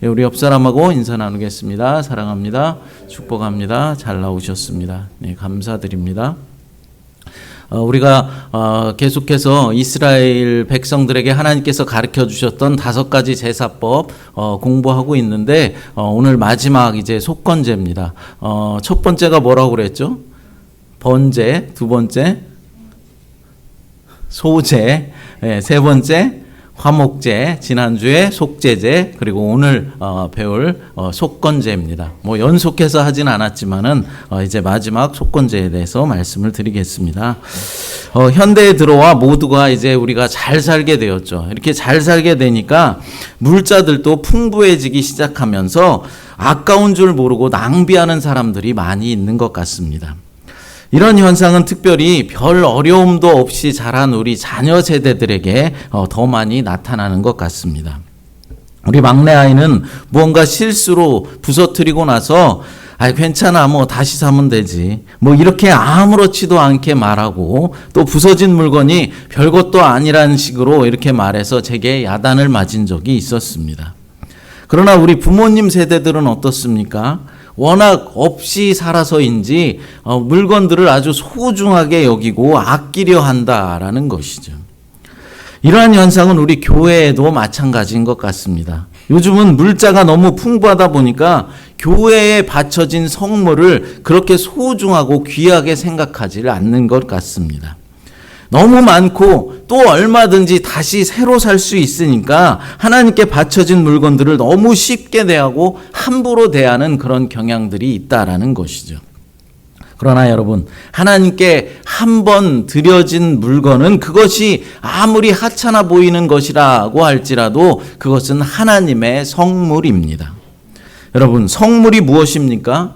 우리 옆 사람하고 인사 나누겠습니다. 사랑합니다. 축복합니다. 잘 나오셨습니다. 네, 감사드립니다. 우리가 계속해서 이스라엘 백성들에게 하나님께서 가르쳐 주셨던 5가지 제사법 공부하고 있는데 오늘 마지막 이제 속건제입니다. 첫 번째가 뭐라고 그랬죠? 번제, 두 번째 소제, 세 번째 화목제, 지난주에 속제제, 그리고 오늘 배울 속건제입니다. 뭐 연속해서 하진 않았지만은 이제 마지막 속건제에 대해서 말씀을 드리겠습니다. 현대에 들어와 모두가 이제 우리가 잘 살게 되었죠. 이렇게 잘 살게 되니까 물자들도 풍부해지기 시작하면서 아까운 줄 모르고 낭비하는 사람들이 많이 있는 것 같습니다. 이런 현상은 특별히 별 어려움도 없이 자란 우리 자녀 세대들에게 더 많이 나타나는 것 같습니다. 우리 막내 아이는 무언가 실수로 부서뜨리고 나서 괜찮아, 뭐 다시 사면 되지, 뭐 이렇게 아무렇지도 않게 말하고, 또 부서진 물건이 별것도 아니라는 식으로 이렇게 말해서 제게 야단을 맞은 적이 있었습니다. 그러나 우리 부모님 세대들은 어떻습니까? 워낙 없이 살아서인지 물건들을 아주 소중하게 여기고 아끼려 한다라는 것이죠. 이러한 현상은 우리 교회에도 마찬가지인 것 같습니다. 요즘은 물자가 너무 풍부하다 보니까 교회에 바쳐진 성물을 그렇게 소중하고 귀하게 생각하지 않는 것 같습니다. 너무 많고 또 얼마든지 다시 새로 살 수 있으니까 하나님께 바쳐진 물건들을 너무 쉽게 대하고 함부로 대하는 그런 경향들이 있다라는 것이죠. 그러나 여러분, 하나님께 한번 드려진 물건은 그것이 아무리 하찮아 보이는 것이라고 할지라도 그것은 하나님의 성물입니다. 여러분, 성물이 무엇입니까?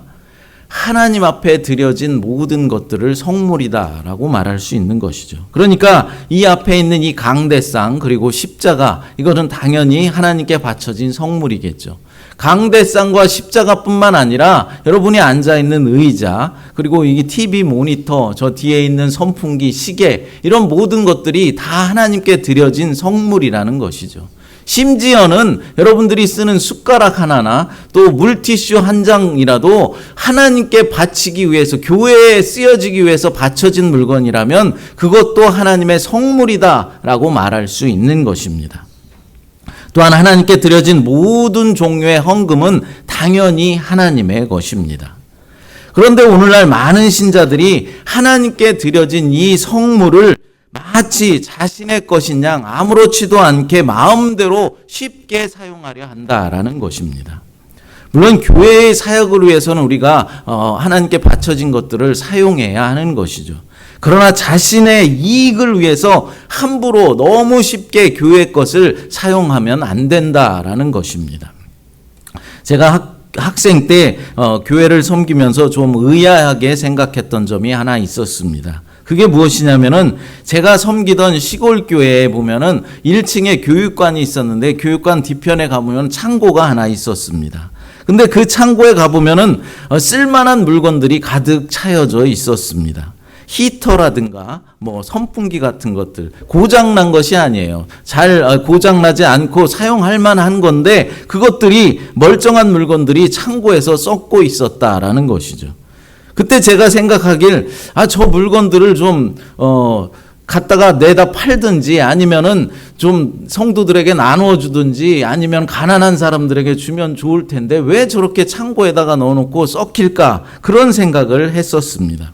하나님 앞에 드려진 모든 것들을 성물이다라고 말할 수 있는 것이죠. 그러니까 이 앞에 있는 이 강대상 그리고 십자가, 이것은 당연히 하나님께 바쳐진 성물이겠죠. 강대상과 십자가뿐만 아니라 여러분이 앉아있는 의자, 그리고 이 TV 모니터, 저 뒤에 있는 선풍기, 시계, 이런 모든 것들이 다 하나님께 드려진 성물이라는 것이죠. 심지어는 여러분들이 쓰는 숟가락 하나나 또 물티슈 한 장이라도 하나님께 바치기 위해서, 교회에 쓰여지기 위해서 바쳐진 물건이라면 그것도 하나님의 성물이다라고 말할 수 있는 것입니다. 또한 하나님께 드려진 모든 종류의 헌금은 당연히 하나님의 것입니다. 그런데 오늘날 많은 신자들이 하나님께 드려진 이 성물을 마치 자신의 것인 양 아무렇지도 않게 마음대로 쉽게 사용하려 한다라는 것입니다. 물론 교회의 사역을 위해서는 우리가 하나님께 바쳐진 것들을 사용해야 하는 것이죠. 그러나 자신의 이익을 위해서 함부로 너무 쉽게 교회 것을 사용하면 안 된다라는 것입니다. 제가 학생 때 교회를 섬기면서 좀 의아하게 생각했던 점이 하나 있었습니다. 그게 무엇이냐면은 제가 섬기던 시골 교회에 보면은 1층에 교육관이 있었는데 교육관 뒤편에 가보면 창고가 하나 있었습니다. 근데 그 창고에 가보면은 쓸만한 물건들이 가득 차여져 있었습니다. 히터라든가 뭐 선풍기 같은 것들, 고장난 것이 아니에요. 잘 고장나지 않고 사용할 만한 건데 그것들이, 멀쩡한 물건들이 창고에서 썩고 있었다라는 것이죠. 그때 제가 생각하길, 저 물건들을 좀 갖다가 내다 팔든지 아니면은 좀 성도들에게 나누어 주든지 아니면 가난한 사람들에게 주면 좋을 텐데 왜 저렇게 창고에다가 넣어놓고 썩힐까, 그런 생각을 했었습니다.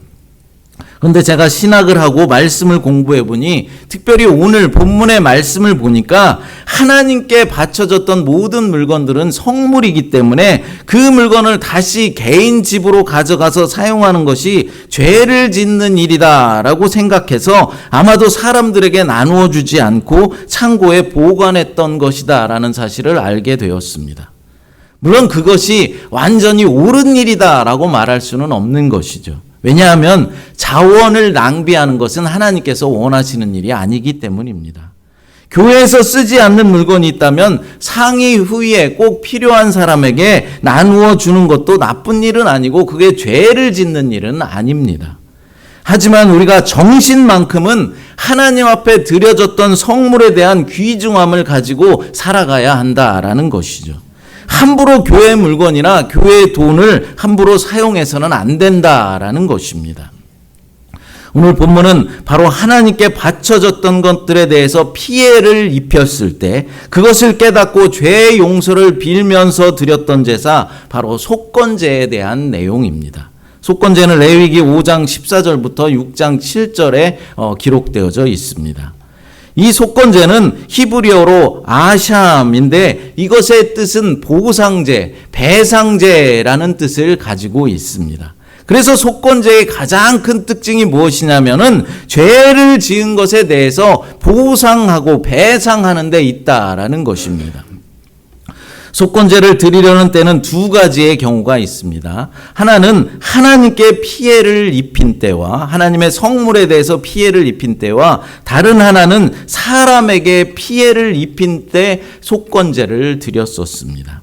그런데 제가 신학을 하고 말씀을 공부해 보니, 특별히 오늘 본문의 말씀을 보니까 하나님께 바쳐졌던 모든 물건들은 성물이기 때문에 그 물건을 다시 개인 집으로 가져가서 사용하는 것이 죄를 짓는 일이다라고 생각해서 아마도 사람들에게 나누어 주지 않고 창고에 보관했던 것이다라는 사실을 알게 되었습니다. 물론 그것이 완전히 옳은 일이다라고 말할 수는 없는 것이죠. 왜냐하면 자원을 낭비하는 것은 하나님께서 원하시는 일이 아니기 때문입니다. 교회에서 쓰지 않는 물건이 있다면 상위 후에 꼭 필요한 사람에게 나누어 주는 것도 나쁜 일은 아니고 그게 죄를 짓는 일은 아닙니다. 하지만 우리가 정신만큼은 하나님 앞에 드려졌던 성물에 대한 귀중함을 가지고 살아가야 한다라는 것이죠. 함부로 교회 물건이나 교회의 돈을 함부로 사용해서는 안 된다라는 것입니다. 오늘 본문은 바로 하나님께 바쳐졌던 것들에 대해서 피해를 입혔을 때 그것을 깨닫고 죄의 용서를 빌면서 드렸던 제사, 바로 속건제에 대한 내용입니다. 속건제는 레위기 5장 14절부터 6장 7절에 기록되어져 있습니다. 이 속건제는 히브리어로 아샴인데 이것의 뜻은 보상제, 배상제라는 뜻을 가지고 있습니다. 그래서 속건제의 가장 큰 특징이 무엇이냐면은 죄를 지은 것에 대해서 보상하고 배상하는 데 있다라는 것입니다. 속건제를 드리려는 때는 두 가지의 경우가 있습니다. 하나는 하나님께 피해를 입힌 때와 하나님의 성물에 대해서 피해를 입힌 때와, 다른 하나는 사람에게 피해를 입힌 때 속건제를 드렸었습니다.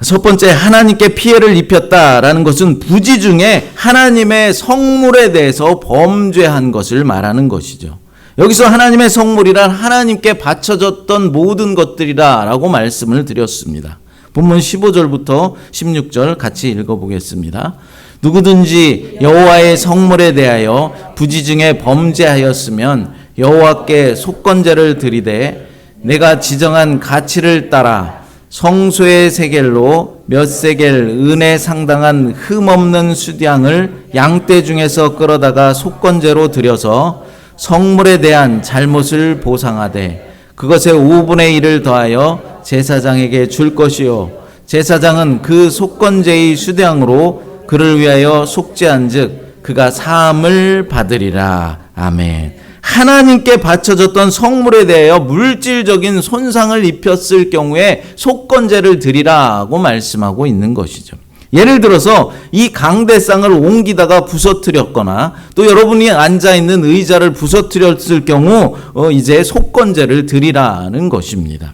첫 번째, 하나님께 피해를 입혔다라는 것은 부지 중에 하나님의 성물에 대해서 범죄한 것을 말하는 것이죠. 여기서 하나님의 성물이란 하나님께 바쳐졌던 모든 것들이다 라고 말씀을 드렸습니다. 본문 15절부터 16절 같이 읽어보겠습니다. 누구든지 여호와의 성물에 대하여 부지 중에 범죄하였으면 여호와께 속건제를 드리되 내가 지정한 가치를 따라 성소의 세겔로 몇 세겔 은에 상당한 흠없는 수량을 양떼 중에서 끌어다가 속건제로 드려서 성물에 대한 잘못을 보상하되 그것의 5분의 1을 더하여 제사장에게 줄 것이요 제사장은 그 속건제의 수량으로 그를 위하여 속죄한즉 그가 사함을 받으리라. 아멘. 하나님께 바쳐졌던 성물에 대하여 물질적인 손상을 입혔을 경우에 속건제를 드리라고 말씀하고 있는 것이죠. 예를 들어서 이 강대상을 옮기다가 부서뜨렸거나 또 여러분이 앉아있는 의자를 부서뜨렸을 경우 이제 속건제를 드리라는 것입니다.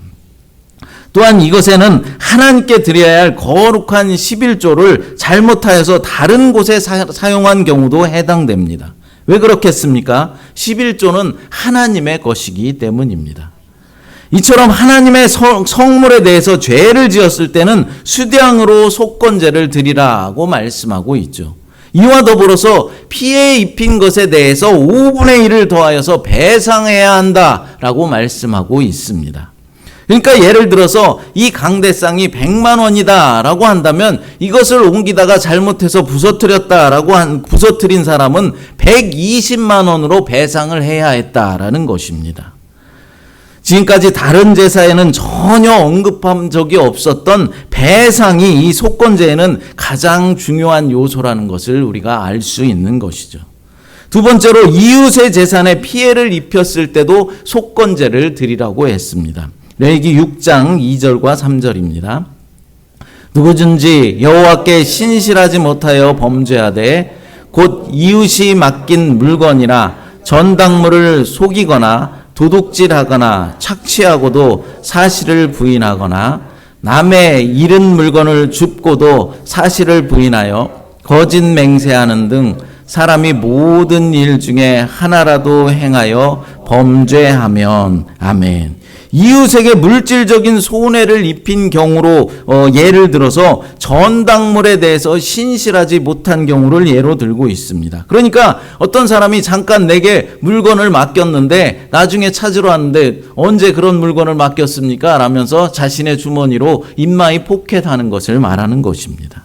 또한 이것에는 하나님께 드려야 할 거룩한 11조를 잘못하여서 다른 곳에 사용한 경우도 해당됩니다. 왜 그렇겠습니까? 11조는 하나님의 것이기 때문입니다. 이처럼 하나님의 성물에 대해서 죄를 지었을 때는 수량으로 속건제를 드리라고 말씀하고 있죠. 이와 더불어서 피해 입힌 것에 대해서 5분의 1을 더하여서 배상해야 한다라고 말씀하고 있습니다. 그러니까 예를 들어서 이 강대상이 100만 원이다 라고 한다면 이것을 옮기다가 잘못해서 부서뜨린 사람은 120만 원으로 배상을 해야 했다라는 것입니다. 지금까지 다른 제사에는 전혀 언급한 적이 없었던 배상이 이 속건제에는 가장 중요한 요소라는 것을 우리가 알 수 있는 것이죠. 두 번째로, 이웃의 재산에 피해를 입혔을 때도 속건제를 드리라고 했습니다. 레위기 6장 2절과 3절입니다. 누구든지 여호와께 신실하지 못하여 범죄하되 곧 이웃이 맡긴 물건이나 전당물을 속이거나 도둑질하거나 착취하고도 사실을 부인하거나 남의 잃은 물건을 줍고도 사실을 부인하여 거짓 맹세하는 등 사람이 모든 일 중에 하나라도 행하여 범죄하면, 아멘. 이웃에게 물질적인 손해를 입힌 경우로 예를 들어서 전당물에 대해서 신실하지 못한 경우를 예로 들고 있습니다. 그러니까 어떤 사람이 잠깐 내게 물건을 맡겼는데 나중에 찾으러 왔는데 언제 그런 물건을 맡겼습니까? 라면서 자신의 주머니로 임마이 포켓하는 것을 말하는 것입니다.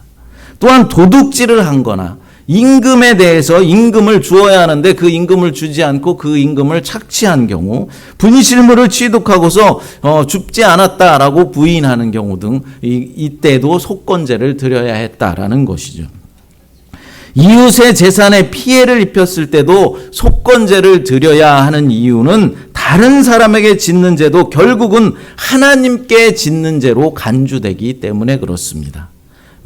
또한 도둑질을 한 거나 임금에 대해서 임금을 주어야 하는데 그 임금을 주지 않고 그 임금을 착취한 경우, 분실물을 취득하고서 줍지 않았다라고 부인하는 경우 등 이때도 속건제를 드려야 했다라는 것이죠. 이웃의 재산에 피해를 입혔을 때도 속건제를 드려야 하는 이유는 다른 사람에게 짓는 죄도 결국은 하나님께 짓는 죄로 간주되기 때문에 그렇습니다.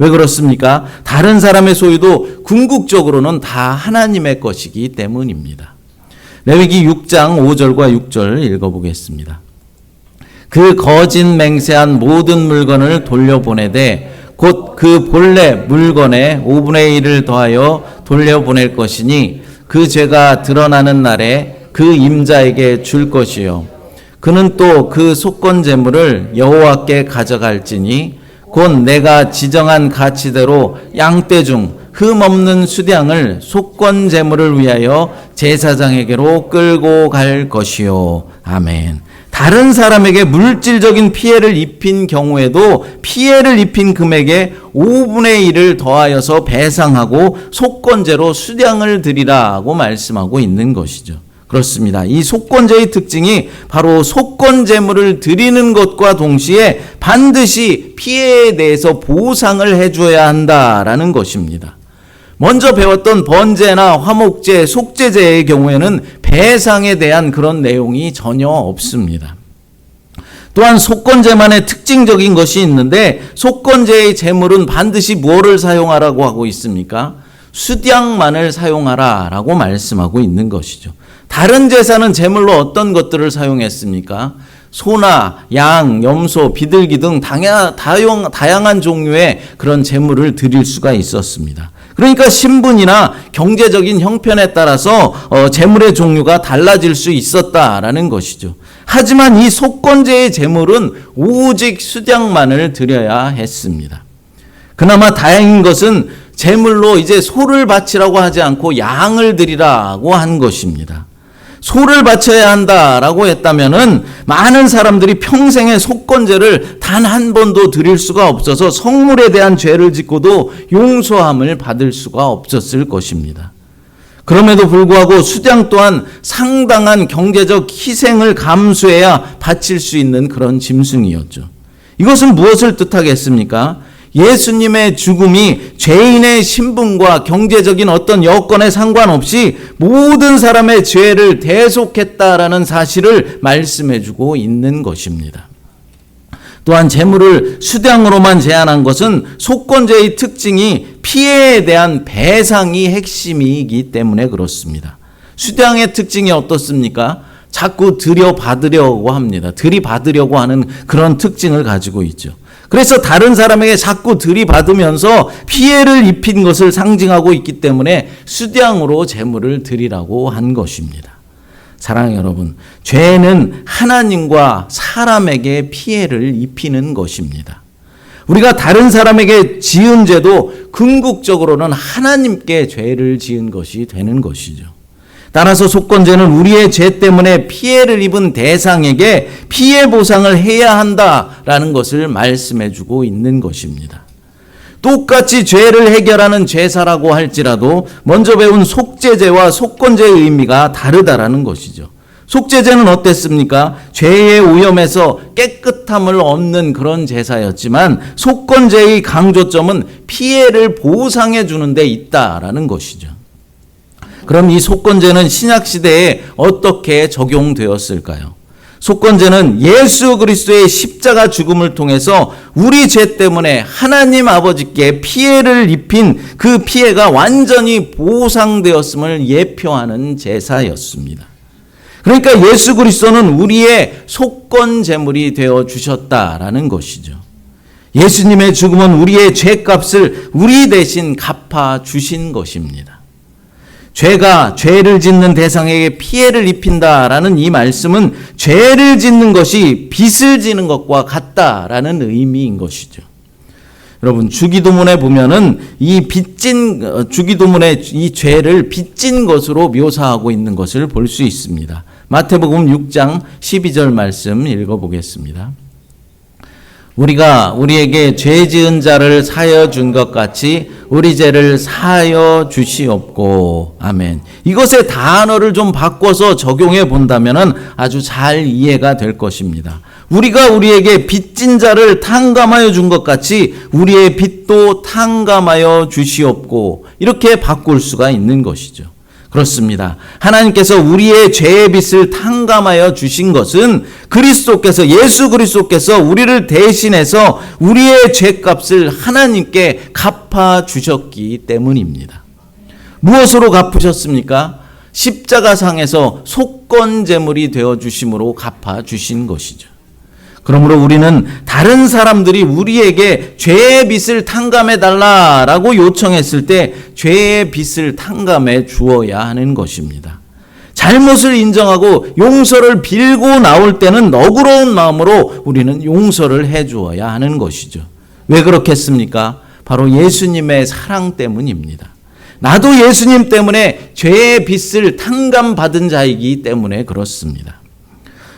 왜 그렇습니까? 다른 사람의 소유도 궁극적으로는 다 하나님의 것이기 때문입니다. 레위기 6장 5절과 6절 읽어보겠습니다. 그 거짓 맹세한 모든 물건을 돌려보내되 곧 그 본래 물건의 5분의 1을 더하여 돌려보낼 것이니 그 죄가 드러나는 날에 그 임자에게 줄 것이요 그는 또 그 속건 제물을 여호와께 가져갈지니 곧 내가 지정한 가치대로 양떼 중 흠 없는 수량을 속건 제물을 위하여 제사장에게로 끌고 갈 것이요. 아멘. 다른 사람에게 물질적인 피해를 입힌 경우에도 피해를 입힌 금액의 5분의 1을 더하여서 배상하고 속건제로 수량을 드리라고 말씀하고 있는 것이죠. 그렇습니다. 이 속건제의 특징이 바로 속건제물을 드리는 것과 동시에 반드시 피해에 대해서 보상을 해줘야 한다라는 것입니다. 먼저 배웠던 번제나 화목제, 속제제의 경우에는 배상에 대한 그런 내용이 전혀 없습니다. 또한 속건제만의 특징적인 것이 있는데 속건제의 제물은 반드시 무엇을 사용하라고 하고 있습니까? 수량만을 사용하라라고 말씀하고 있는 것이죠. 다른 제사는 제물로 어떤 것들을 사용했습니까? 소나 양, 염소, 비둘기 등 다양한 종류의 그런 제물을 드릴 수가 있었습니다. 그러니까 신분이나 경제적인 형편에 따라서 제물의 종류가 달라질 수 있었다라는 것이죠. 하지만 이 속건제의 제물은 오직 수량만을 드려야 했습니다. 그나마 다행인 것은 제물로 이제 소를 바치라고 하지 않고 양을 드리라고 한 것입니다. 소를 바쳐야 한다라고 했다면은 많은 사람들이 평생에 속건제를 단 한 번도 드릴 수가 없어서 성물에 대한 죄를 짓고도 용서함을 받을 수가 없었을 것입니다. 그럼에도 불구하고 수량 또한 상당한 경제적 희생을 감수해야 바칠 수 있는 그런 짐승이었죠. 이것은 무엇을 뜻하겠습니까? 예수님의 죽음이 죄인의 신분과 경제적인 어떤 여건에 상관없이 모든 사람의 죄를 대속했다라는 사실을 말씀해주고 있는 것입니다. 또한 제물을 수량으로만 제한한 것은 속건제의 특징이 피해에 대한 배상이 핵심이기 때문에 그렇습니다. 수량의 특징이 어떻습니까? 자꾸 들여받으려고 합니다. 들이받으려고 하는 그런 특징을 가지고 있죠. 그래서 다른 사람에게 자꾸 들이받으면서 피해를 입힌 것을 상징하고 있기 때문에 수량으로 제물을 드리라고 한 것입니다. 사랑하는 여러분, 죄는 하나님과 사람에게 피해를 입히는 것입니다. 우리가 다른 사람에게 지은 죄도 궁극적으로는 하나님께 죄를 지은 것이 되는 것이죠. 따라서 속건제는 우리의 죄 때문에 피해를 입은 대상에게 피해 보상을 해야 한다라는 것을 말씀해주고 있는 것입니다. 똑같이 죄를 해결하는 제사라고 할지라도 먼저 배운 속죄제와 속건제의 의미가 다르다라는 것이죠. 속죄제는 어땠습니까? 죄의 오염에서 깨끗함을 얻는 그런 제사였지만 속건제의 강조점은 피해를 보상해 주는 데 있다라는 것이죠. 그럼 이 속건제는 신약시대에 어떻게 적용되었을까요? 속건제는 예수 그리스도의 십자가 죽음을 통해서 우리 죄 때문에 하나님 아버지께 피해를 입힌 그 피해가 완전히 보상되었음을 예표하는 제사였습니다. 그러니까 예수 그리스도는 우리의 속건제물이 되어 주셨다라는 것이죠. 예수님의 죽음은 우리의 죄값을 우리 대신 갚아 주신 것입니다. 죄가 죄를 짓는 대상에게 피해를 입힌다라는 이 말씀은 죄를 짓는 것이 빚을 지는 것과 같다라는 의미인 것이죠. 여러분, 주기도문에 보면은 이 주기도문의 이 죄를 빚진 것으로 묘사하고 있는 것을 볼 수 있습니다. 마태복음 6장 12절 말씀 읽어보겠습니다. 우리가 우리에게 죄 지은 자를 사하여 준 것 같이 우리 죄를 사하여 주시옵고. 아멘. 이것의 단어를 좀 바꿔서 적용해 본다면 아주 잘 이해가 될 것입니다. 우리가 우리에게 빚진 자를 탕감하여 준 것 같이 우리의 빚도 탕감하여 주시옵고. 이렇게 바꿀 수가 있는 것이죠. 그렇습니다. 하나님께서 우리의 죄의 빚을 탕감하여 주신 것은 그리스도께서, 예수 그리스도께서 우리를 대신해서 우리의 죄값을 하나님께 갚아 주셨기 때문입니다. 무엇으로 갚으셨습니까? 십자가상에서 속건제물이 되어 주심으로 갚아 주신 것이죠. 그러므로 우리는 다른 사람들이 우리에게 죄의 빚을 탕감해 달라라고 요청했을 때 죄의 빚을 탕감해 주어야 하는 것입니다. 잘못을 인정하고 용서를 빌고 나올 때는 너그러운 마음으로 우리는 용서를 해 주어야 하는 것이죠. 왜 그렇겠습니까? 바로 예수님의 사랑 때문입니다. 나도 예수님 때문에 죄의 빚을 탕감받은 자이기 때문에 그렇습니다.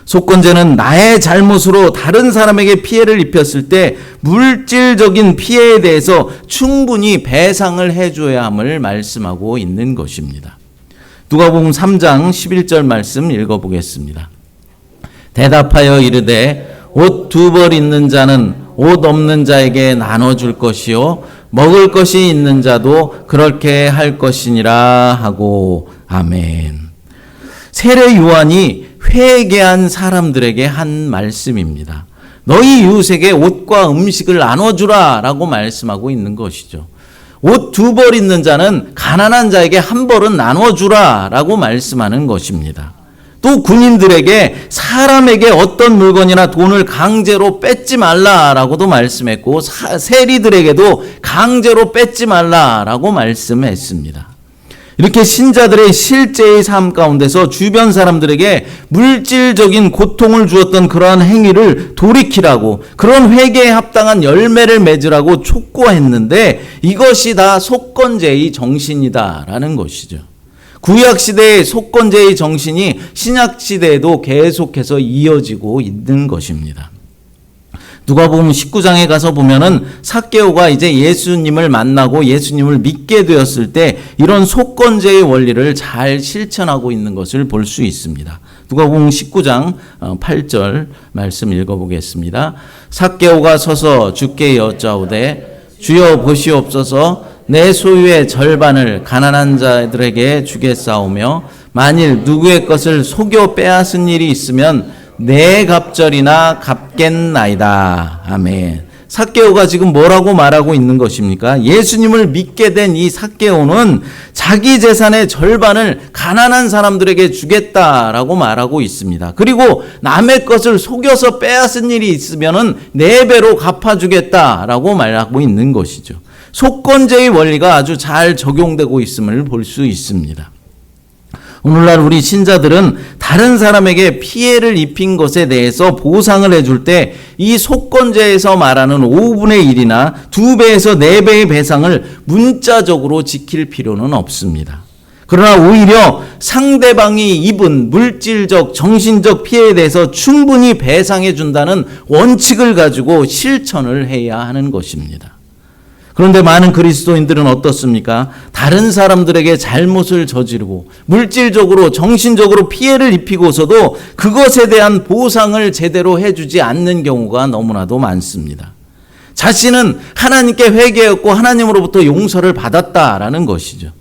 속건제는 나의 잘못으로 다른 사람에게 피해를 입혔을 때 물질적인 피해에 대해서 충분히 배상을 해줘야 함을 말씀하고 있는 것입니다. 누가복음 3장 11절 말씀 읽어보겠습니다. 대답하여 이르되 옷 2벌 있는 자는 옷 없는 자에게 나눠줄 것이요 먹을 것이 있는 자도 그렇게 할 것이니라 하고 아멘. 세례 요한이 회개한 사람들에게 한 말씀입니다. 너희 이웃에게 옷과 음식을 나눠주라 라고 말씀하고 있는 것이죠. 옷 2벌 있는 자는 가난한 자에게 1벌은 나눠주라 라고 말씀하는 것입니다. 또 군인들에게 사람에게 어떤 물건이나 돈을 강제로 뺏지 말라라고도 말씀했고 세리들에게도 강제로 뺏지 말라라고 말씀했습니다. 이렇게 신자들의 실제의 삶 가운데서 주변 사람들에게 물질적인 고통을 주었던 그러한 행위를 돌이키라고, 그런 회개에 합당한 열매를 맺으라고 촉구했는데 이것이 다 속건제의 정신이다라는 것이죠. 구약시대의 속건제의 정신이 신약시대에도 계속해서 이어지고 있는 것입니다. 누가복음 19장에 가서 보면은 삭개오가 이제 예수님을 만나고 예수님을 믿게 되었을 때 이런 속건제의 원리를 잘 실천하고 있는 것을 볼 수 있습니다. 누가복음 19장 8절 말씀 읽어보겠습니다. 삭개오가 서서 주께 여짜오되 주여 보시옵소서 내 소유의 절반을 가난한 자들에게 주겠사오며 만일 누구의 것을 속여 빼앗은 일이 있으면 내 갑절이나 갚겠나이다. 아멘. 삭개오가 지금 뭐라고 말하고 있는 것입니까? 예수님을 믿게 된 이 삭개오는 자기 재산의 절반을 가난한 사람들에게 주겠다라고 말하고 있습니다. 그리고 남의 것을 속여서 빼앗은 일이 있으면은 4배로 갚아주겠다라고 말하고 있는 것이죠. 속건제의 원리가 아주 잘 적용되고 있음을 볼 수 있습니다. 오늘날 우리 신자들은 다른 사람에게 피해를 입힌 것에 대해서 보상을 해줄 때 이 속건제에서 말하는 5분의 1이나 2배에서 4배의 배상을 문자적으로 지킬 필요는 없습니다. 그러나 오히려 상대방이 입은 물질적, 정신적 피해에 대해서 충분히 배상해 준다는 원칙을 가지고 실천을 해야 하는 것입니다. 그런데 많은 그리스도인들은 어떻습니까? 다른 사람들에게 잘못을 저지르고 물질적으로 정신적으로 피해를 입히고서도 그것에 대한 보상을 제대로 해주지 않는 경우가 너무나도 많습니다. 자신은 하나님께 회개했고 하나님으로부터 용서를 받았다라는 것이죠.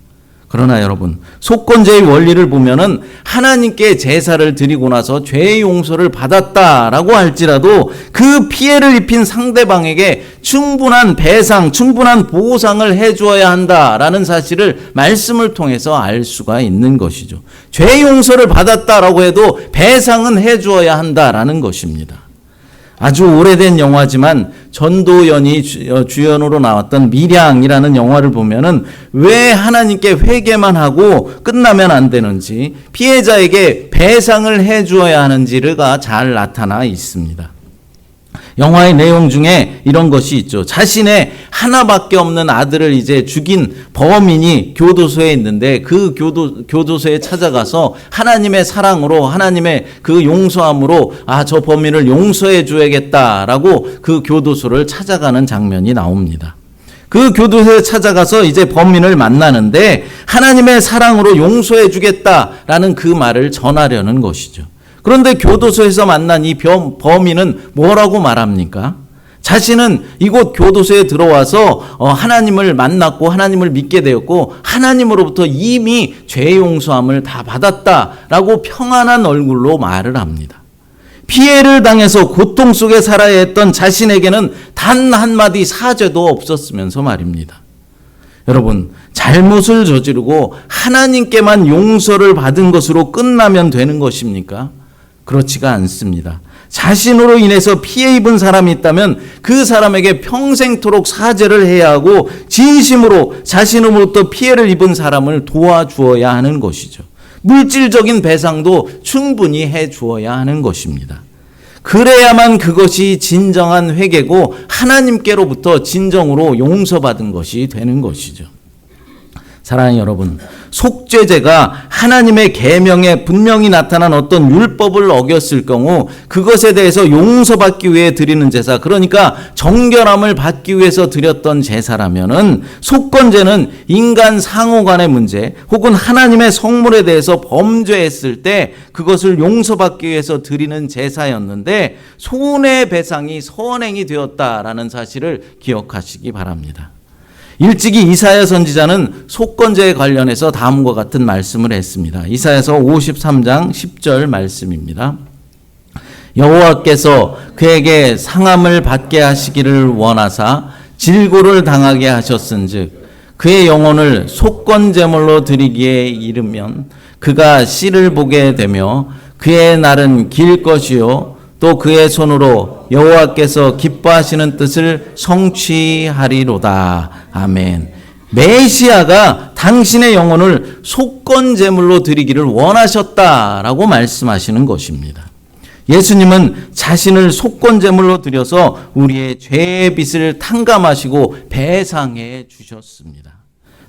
그러나 여러분, 속건제의 원리를 보면은 하나님께 제사를 드리고 나서 죄의 용서를 받았다라고 할지라도 그 피해를 입힌 상대방에게 충분한 배상, 충분한 보상을 해주어야 한다라는 사실을 말씀을 통해서 알 수가 있는 것이죠. 죄의 용서를 받았다라고 해도 배상은 해주어야 한다라는 것입니다. 아주 오래된 영화지만 전도연이 주연으로 나왔던 밀양이라는 영화를 보면은 왜 하나님께 회개만 하고 끝나면 안 되는지, 피해자에게 배상을 해 주어야 하는지가 잘 나타나 있습니다. 영화의 내용 중에 이런 것이 있죠. 자신의 하나밖에 없는 아들을 이제 죽인 범인이 교도소에 있는데 그 교도소에 찾아가서 하나님의 사랑으로, 하나님의 그 용서함으로 저 범인을 용서해 줘야겠다라고 그 교도소를 찾아가는 장면이 나옵니다. 그 교도소에 찾아가서 이제 범인을 만나는데 하나님의 사랑으로 용서해 주겠다라는 그 말을 전하려는 것이죠. 그런데 교도소에서 만난 이 범인은 뭐라고 말합니까? 자신은 이곳 교도소에 들어와서 하나님을 만났고 하나님을 믿게 되었고 하나님으로부터 이미 죄 용서함을 다 받았다라고 평안한 얼굴로 말을 합니다. 피해를 당해서 고통 속에 살아야 했던 자신에게는 단 한마디 사죄도 없었으면서 말입니다. 여러분, 잘못을 저지르고 하나님께만 용서를 받은 것으로 끝나면 되는 것입니까? 그렇지가 않습니다. 자신으로 인해서 피해 입은 사람이 있다면 그 사람에게 평생토록 사죄를 해야 하고 진심으로 자신으로부터 피해를 입은 사람을 도와주어야 하는 것이죠. 물질적인 배상도 충분히 해 주어야 하는 것입니다. 그래야만 그것이 진정한 회개고 하나님께로부터 진정으로 용서받은 것이 되는 것이죠. 사랑하는 여러분, 속죄제가 하나님의 계명에 분명히 나타난 어떤 율법을 어겼을 경우 그것에 대해서 용서받기 위해 드리는 제사, 그러니까 정결함을 받기 위해서 드렸던 제사라면은 속건제는 인간 상호 간의 문제 혹은 하나님의 성물에 대해서 범죄했을 때 그것을 용서받기 위해서 드리는 제사였는데 손해배상이 선행이 되었다라는 사실을 기억하시기 바랍니다. 일찍이 이사야 선지자는 속건제에 관련해서 다음과 같은 말씀을 했습니다. 이사야서 53장 10절 말씀입니다. 여호와께서 그에게 상함을 받게 하시기를 원하사 질고를 당하게 하셨은즉 그의 영혼을 속건제물로 드리기에 이르면 그가 씨를 보게 되며 그의 날은 길 것이요 또 그의 손으로 여호와께서 기뻐하시는 뜻을 성취하리로다. 아멘. 메시아가 당신의 영혼을 속건제물로 드리기를 원하셨다라고 말씀하시는 것입니다. 예수님은 자신을 속건제물로 드려서 우리의 죄의 빚을 탕감하시고 배상해 주셨습니다.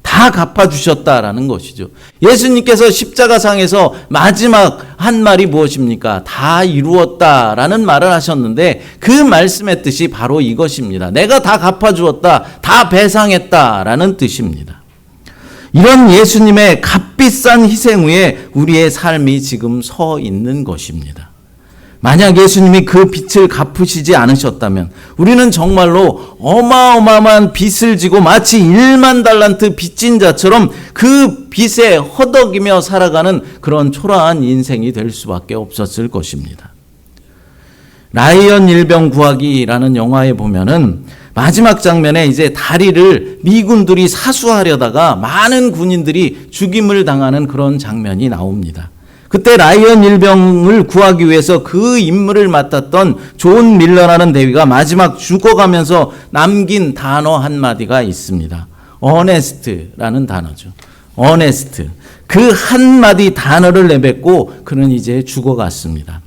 다 갚아주셨다라는 것이죠. 예수님께서 십자가상에서 마지막 한 말이 무엇입니까? 다 이루었다라는 말을 하셨는데 그 말씀의 뜻이 바로 이것입니다. 내가 다 갚아주었다, 다 배상했다라는 뜻입니다. 이런 예수님의 값비싼 희생 위에 우리의 삶이 지금 서 있는 것입니다. 만약 예수님이 그 빚을 갚으시지 않으셨다면 우리는 정말로 어마어마한 빚을 지고 마치 1만 달란트 빚진 자처럼 그 빚에 허덕이며 살아가는 그런 초라한 인생이 될 수밖에 없었을 것입니다. 라이언 일병 구하기라는 영화에 보면은 마지막 장면에 이제 다리를 미군들이 사수하려다가 많은 군인들이 죽임을 당하는 그런 장면이 나옵니다. 그때 라이언 일병을 구하기 위해서 그 임무를 맡았던 존 밀러라는 대위가 마지막 죽어가면서 남긴 단어 한마디가 있습니다. honest라는 단어죠. honest. 그 한마디 단어를 내뱉고 그는 이제 죽어갔습니다.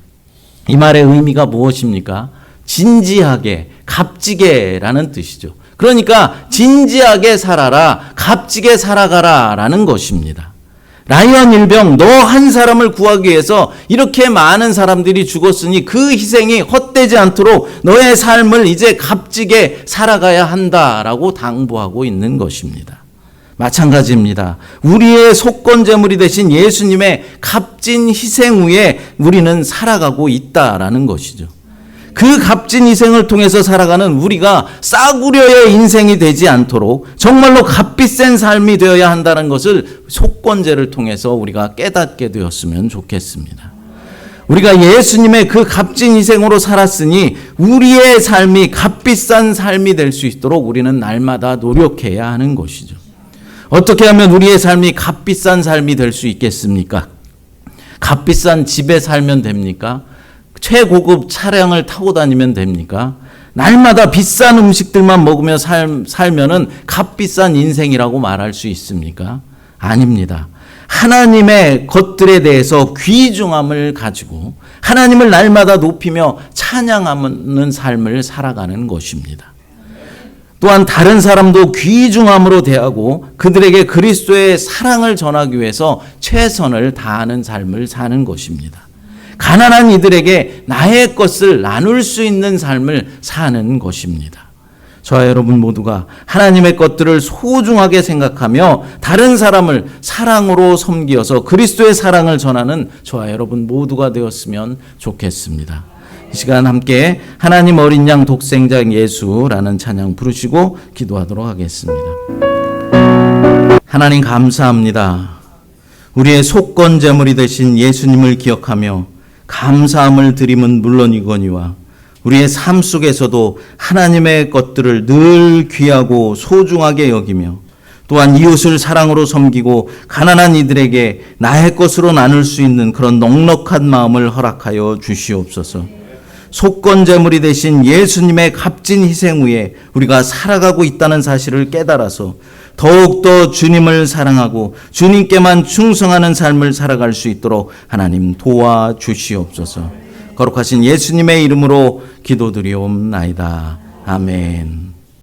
이 말의 의미가 무엇입니까? 진지하게, 값지게라는 뜻이죠. 그러니까 진지하게 살아라, 값지게 살아가라 라는 것입니다. 라이언 일병, 너 한 사람을 구하기 위해서 이렇게 많은 사람들이 죽었으니 그 희생이 헛되지 않도록 너의 삶을 이제 값지게 살아가야 한다라고 당부하고 있는 것입니다. 마찬가지입니다. 우리의 속건제물이 되신 예수님의 값진 희생 위에 우리는 살아가고 있다라는 것이죠. 그 값진 희생을 통해서 살아가는 우리가 싸구려의 인생이 되지 않도록 정말로 값비싼 삶이 되어야 한다는 것을 속건제를 통해서 우리가 깨닫게 되었으면 좋겠습니다. 우리가 예수님의 그 값진 희생으로 살았으니 우리의 삶이 값비싼 삶이 될 수 있도록 우리는 날마다 노력해야 하는 것이죠. 어떻게 하면 우리의 삶이 값비싼 삶이 될 수 있겠습니까? 값비싼 집에 살면 됩니까? 최고급 차량을 타고 다니면 됩니까? 날마다 비싼 음식들만 먹으며 살면은 값비싼 인생이라고 말할 수 있습니까? 아닙니다. 하나님의 것들에 대해서 귀중함을 가지고 하나님을 날마다 높이며 찬양하는 삶을 살아가는 것입니다. 또한 다른 사람도 귀중함으로 대하고 그들에게 그리스도의 사랑을 전하기 위해서 최선을 다하는 삶을 사는 것입니다. 가난한 이들에게 나의 것을 나눌 수 있는 삶을 사는 것입니다. 저와 여러분 모두가 하나님의 것들을 소중하게 생각하며 다른 사람을 사랑으로 섬기어서 그리스도의 사랑을 전하는 저와 여러분 모두가 되었으면 좋겠습니다. 이 시간 함께 하나님 어린 양 독생자 예수라는 찬양 부르시고 기도하도록 하겠습니다. 하나님 감사합니다. 우리의 속건제물이 되신 예수님을 기억하며 감사함을 드림은 물론이거니와 우리의 삶 속에서도 하나님의 것들을 늘 귀하고 소중하게 여기며 또한 이웃을 사랑으로 섬기고 가난한 이들에게 나의 것으로 나눌 수 있는 그런 넉넉한 마음을 허락하여 주시옵소서. 속건제물이 되신 예수님의 값진 희생 후에 우리가 살아가고 있다는 사실을 깨달아서 더욱더 주님을 사랑하고 주님께만 충성하는 삶을 살아갈 수 있도록 하나님 도와주시옵소서. 거룩하신 예수님의 이름으로 기도드리옵나이다. 아멘.